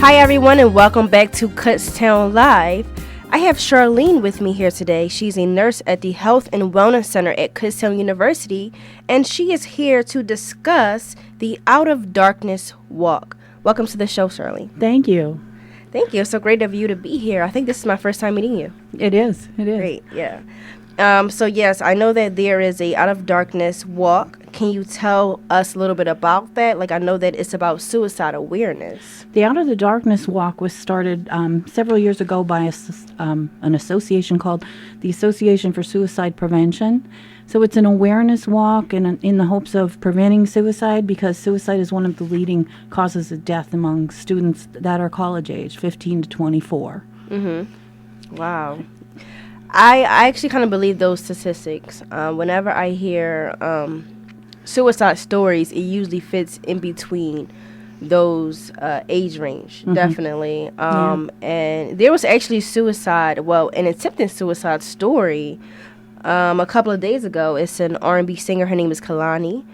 Hi everyone and welcome back to Kutztown Live. I have Charlene with me here today. She's a nurse at the Health and Wellness Center at Kutztown University, and she is here to discuss the Out of Darkness Walk. Welcome to the show, Charlene. Thank you. Thank you. It's so great of you to be here. I think this is my first time meeting you. It is. Great, yeah. So yes, I know that there is a Out of Darkness Walk. Can you tell us a little bit about that? Like, I know that it's about suicide awareness. The Out of the Darkness Walk was started several years ago by an association called the Association for Suicide Prevention. So it's an awareness walk in the hopes of preventing suicide, because suicide is one of the leading causes of death among students that are college age, 15 to 24. Mm-hmm. Wow. I actually kind of believe those statistics. Whenever I hear suicide stories, it usually fits in between those age range, mm-hmm. Definitely. And there was actually an attempted suicide story a couple of days ago. It's an R&B singer. Her name is Kalani.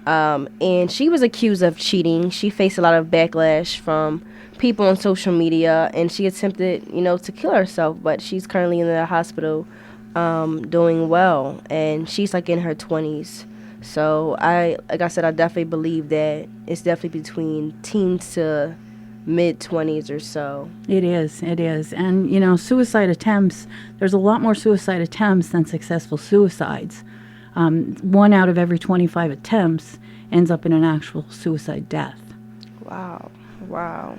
And she was accused of cheating. She faced a lot of backlash from people on social media, and she attempted, to kill herself, but she's currently in the hospital doing well, and she's like in her 20s. So like I said, I definitely believe that it's definitely between teens to mid-20s or so. It is. And, suicide attempts, there's a lot more suicide attempts than successful suicides. 1 out of every 25 attempts ends up in an actual suicide death. Wow.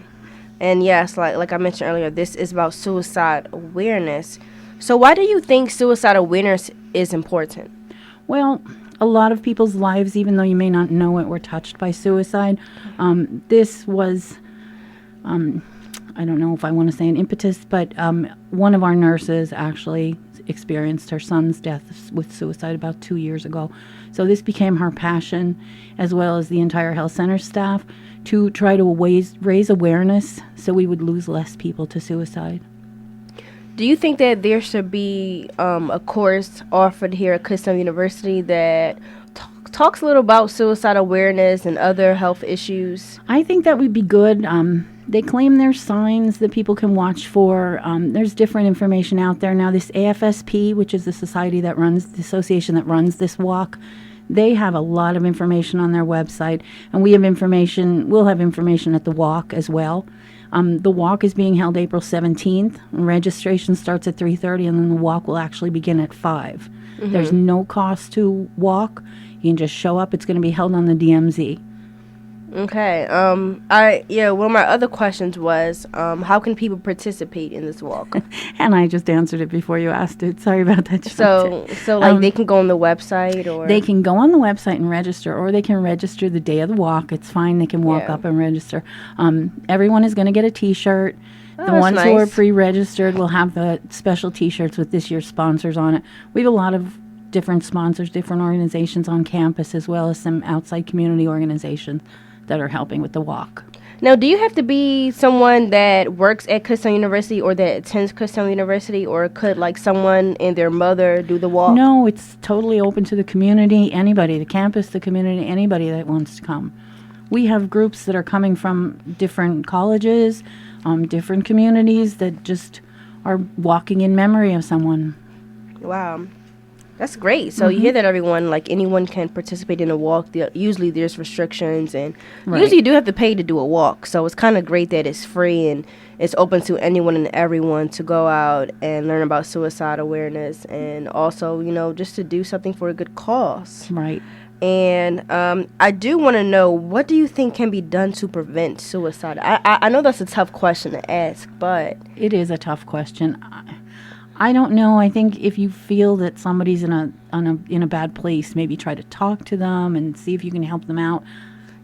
And yes, like I mentioned earlier, this is about suicide awareness. So why do you think suicide awareness is important? Well, a lot of people's lives, even though you may not know it, were touched by suicide. This was, I don't know if I want to say an impetus, but one of our nurses actually experienced her son's death with suicide about 2 years ago. So this became her passion, as well as the entire health center staff, to try to raise awareness so we would lose less people to suicide. Do you think that there should be a course offered here at Kutztown University that talks a little about suicide awareness and other health issues? I think that would be good. They claim there's signs that people can watch for. There's different information out there. Now, this AFSP, which is the association that runs this walk, they have a lot of information on their website, and we'll have information at the walk as well. The walk is being held April 17th. Registration starts at 3:30, and then the walk will actually begin at 5. Mm-hmm. There's no cost to walk. You can just show up. It's going to be held on the DMZ. Okay. One of my other questions was, how can people participate in this walk? And I just answered it before you asked it. Sorry about that. So they can go on the website, or they can go on the website and register, or they can register the day of the walk. It's fine. They can walk up and register. Everyone is going to get a T-shirt. The ones who are pre-registered will have the special T-shirts with this year's sponsors on it. We have a lot of different sponsors, different organizations on campus, as well as some outside community organizations that are helping with the walk. Now, do you have to be someone that works at Kutztown University or that attends Kutztown University, or could someone and their mother do the walk? No, it's totally open to the community, anybody, the campus, the community, anybody that wants to come. We have groups that are coming from different colleges, different communities that just are walking in memory of someone. Wow. That's great. So you hear that, everyone, anyone can participate in a walk. Usually there's restrictions, and usually you do have to pay to do a walk. So it's kind of great that it's free and it's open to anyone and everyone to go out and learn about suicide awareness, and also, just to do something for a good cause. Right. And I do want to know, what do you think can be done to prevent suicide? I know that's a tough question to ask, but it is a tough question. I don't know. I think if you feel that somebody's in a bad place, maybe try to talk to them and see if you can help them out.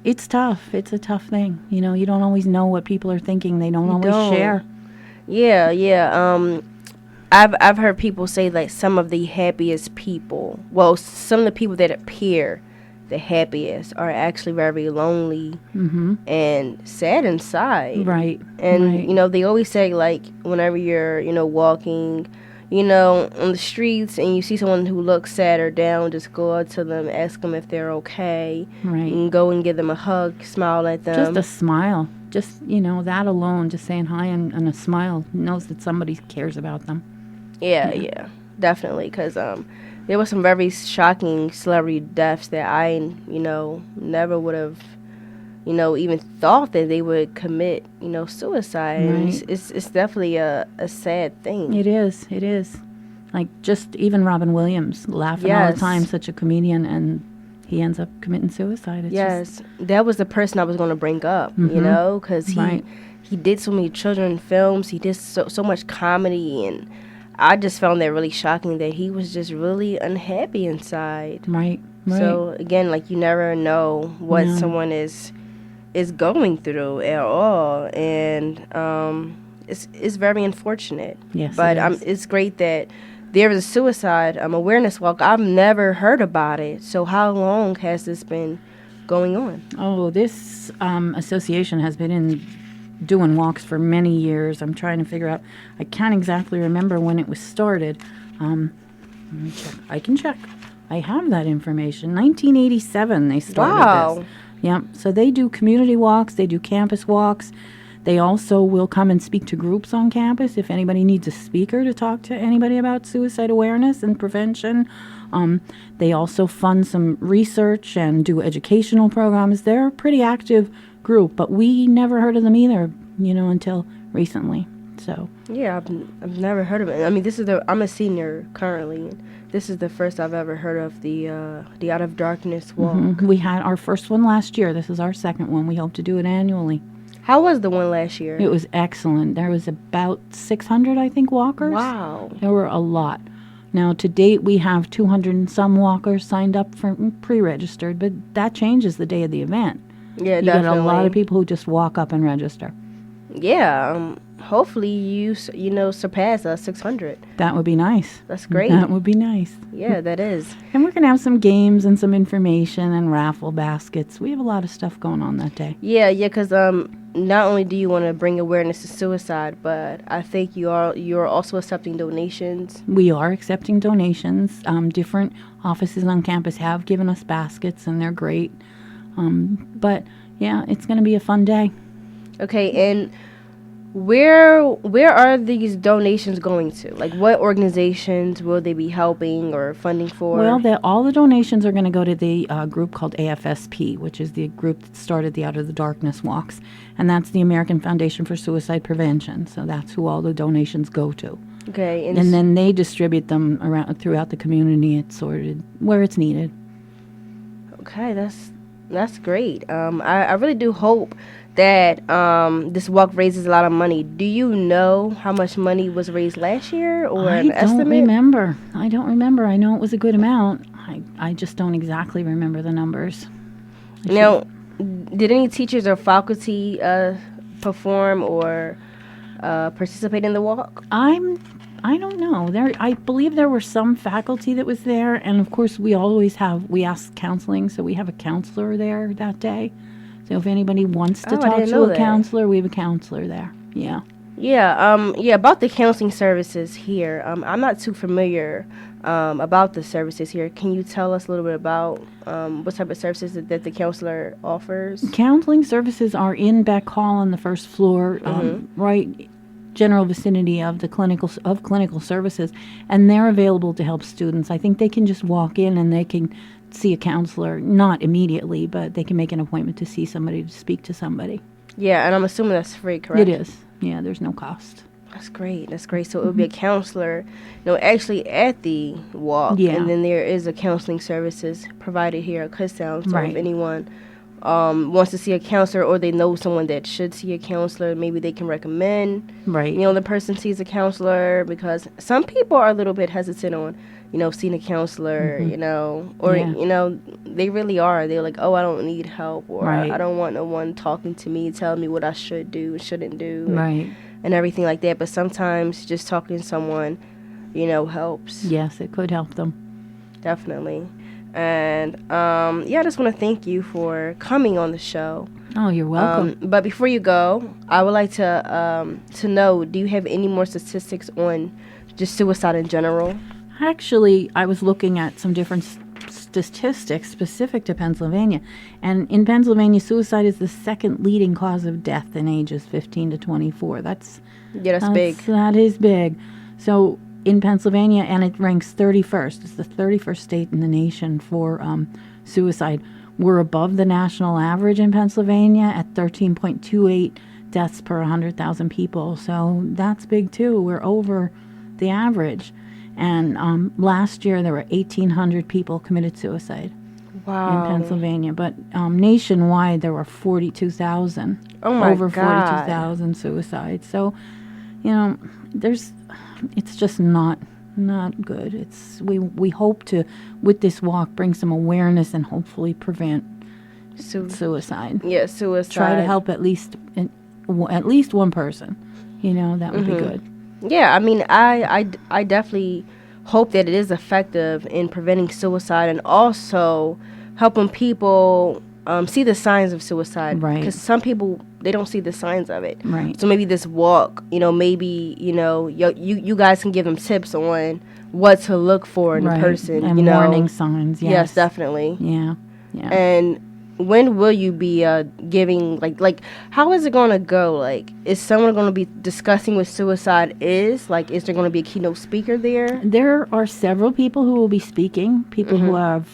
It's tough. It's a tough thing. You don't always know what people are thinking. They don't always share. Yeah. I've heard people say some of the happiest people, some of the people that appear the happiest are actually very lonely and sad inside. Right. And they always say whenever you're walking, on the streets and you see someone who looks sad or down, just go up to them, ask them if they're okay. Right. And go and give them a hug, smile at them. Just a smile. Just, that alone, just saying hi and a smile knows that somebody cares about them. Yeah, definitely. Because there were some very shocking celebrity deaths that I, never would have, even thought that they would commit, suicide. Right. And it's definitely a sad thing. It is. Like, just even Robin Williams, laughing all the time, such a comedian, and he ends up committing suicide. It's that was the person I was going to bring up, because he did so many children films. He did so much comedy, and I just found that really shocking that he was just really unhappy inside. Right. So, again, like, you never know what someone is going through at all, and it's very unfortunate. Yes, but it's great that there is a suicide awareness walk. I've never heard about it. So how long has this been going on? Oh, this association has been doing walks for many years. I'm trying to figure out. I can't exactly remember when it was started. Let me check. I can check. I have that information. 1987 they started this. Yeah, so they do community walks, they do campus walks. They also will come and speak to groups on campus if anybody needs a speaker to talk to anybody about suicide awareness and prevention. They also fund some research and do educational programs. They're a pretty active group, but we never heard of them either, until recently. So yeah, I've never heard of it. I mean, I'm a senior currently. And this is the first I've ever heard of the Out of Darkness walk. Mm-hmm. We had our first one last year. This is our second one. We hope to do it annually. How was the one last year? It was excellent. There was about 600, I think, walkers. Wow. There were a lot. Now, to date, we have 200 and some walkers signed up for pre-registered, but that changes the day of the event. Yeah, you definitely. get a lot of people who just walk up and register. Yeah, hopefully you surpass 600. That would be nice. That's great. That would be nice. Yeah, that is. And we're going to have some games and some information and raffle baskets. We have a lot of stuff going on that day. Yeah, because not only do you want to bring awareness to suicide, but I think you're also accepting donations. We are accepting donations. Different offices on campus have given us baskets, and they're great. But yeah, it's going to be a fun day. Okay, and where are these donations going to? Like, what organizations will they be helping or funding for? Well, all the donations are going to go to the group called AFSP, which is the group that started the Out of the Darkness walks, and that's the American Foundation for Suicide Prevention. So that's who all the donations go to. Okay, and then they distribute them around throughout the community. It's sorted where it's needed. Okay, that's great. I really do hope that this walk raises a lot of money. Do you know how much money was raised last year, or an estimate? I don't remember. I know it was a good amount. I just don't exactly remember the numbers. Now, did any teachers or faculty perform or participate in the walk? I don't know. I believe there were some faculty that was there, and of course we ask counseling, so we have a counselor there that day. So if anybody wants to talk to a counselor, we have a counselor there. Yeah. Yeah. About the counseling services here, I'm not too familiar about the services here. Can you tell us a little bit about what type of services that the counselor offers? Counseling services are in Beck Hall on the first floor, right general vicinity of the clinical services, and they're available to help students. I think they can just walk in and they can see a counselor, not immediately, but they can make an appointment to see somebody, to speak to somebody. Yeah, and I'm assuming that's free, correct? It is. Yeah, there's no cost. That's great. So it would be a counselor, actually at the walk. Yeah. And then there is a counseling services provided here at Kutztown. So right. If anyone wants to see a counselor, or they know someone that should see a counselor, maybe they can recommend, right. The person sees a counselor, because some people are a little bit hesitant on, seeing a counselor, or, they really are. They're like, oh, I don't need help, or right. I don't want no one talking to me, telling me what I should do and shouldn't do. Right. And everything like that. But sometimes just talking to someone, helps. Yes, it could help them. Definitely. And, I just want to thank you for coming on the show. Oh, you're welcome. But before you go, I would like to know, do you have any more statistics on just suicide in general? Actually, I was looking at some different statistics specific to Pennsylvania. And in Pennsylvania, suicide is the second leading cause of death in ages 15 to 24. That's big. That is big. So in Pennsylvania, and it ranks 31st. It's the 31st state in the nation for suicide. We're above the national average in Pennsylvania at 13.28 deaths per 100,000 people. So that's big too. We're over the average. And last year there were 1,800 people committed suicide Wow. in Pennsylvania. But nationwide there were 42,000. Oh my over God. 42,000 suicides. So, it's just not good. We hope to, with this walk, bring some awareness and hopefully prevent suicide. Yeah, suicide. Try to help at least one person. That would be good. Yeah, I mean, I definitely hope that it is effective in preventing suicide and also helping people see the signs of suicide. Right. Because some people, they don't see the signs of it. Right. So maybe this walk, maybe, you guys can give them tips on what to look for in a person. And warning signs, yes. Yes, definitely. Yeah. And when will you be giving, like, how is it going to go? Like, is someone going to be discussing what suicide is? Like, is there going to be a keynote speaker there? There are several people who will be speaking, people who have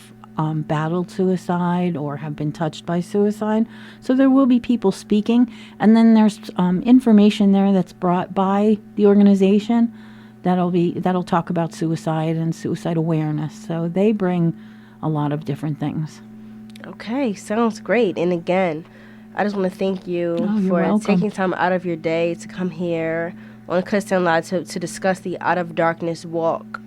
battled suicide or have been touched by suicide. So there will be people speaking. And then there's information there that's brought by the organization that'll talk about suicide and suicide awareness. So they bring a lot of different things. Okay, sounds great. And again, I just want to thank you for welcome. taking time out of your day to come here on Kutztown Live to discuss the Out of Darkness Walk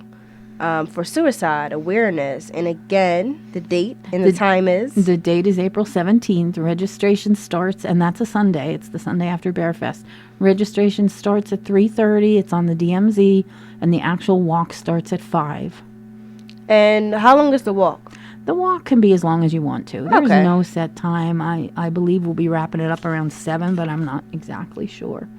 for suicide awareness. And again, the date and the time is? The date is April 17th. Registration starts, and that's a Sunday. It's the Sunday after Bear Fest. Registration starts at 3:30. It's on the DMZ, and the actual walk starts at 5. And how long is the walk? The walk can be as long as you want to. There's Okay. no set time. I believe we'll be wrapping it up around 7, but I'm not exactly sure.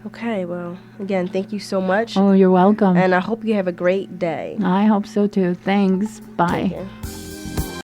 Okay, well, again, thank you so much. Oh, you're welcome. And I hope you have a great day. I hope so too. Thanks. Bye. Take care.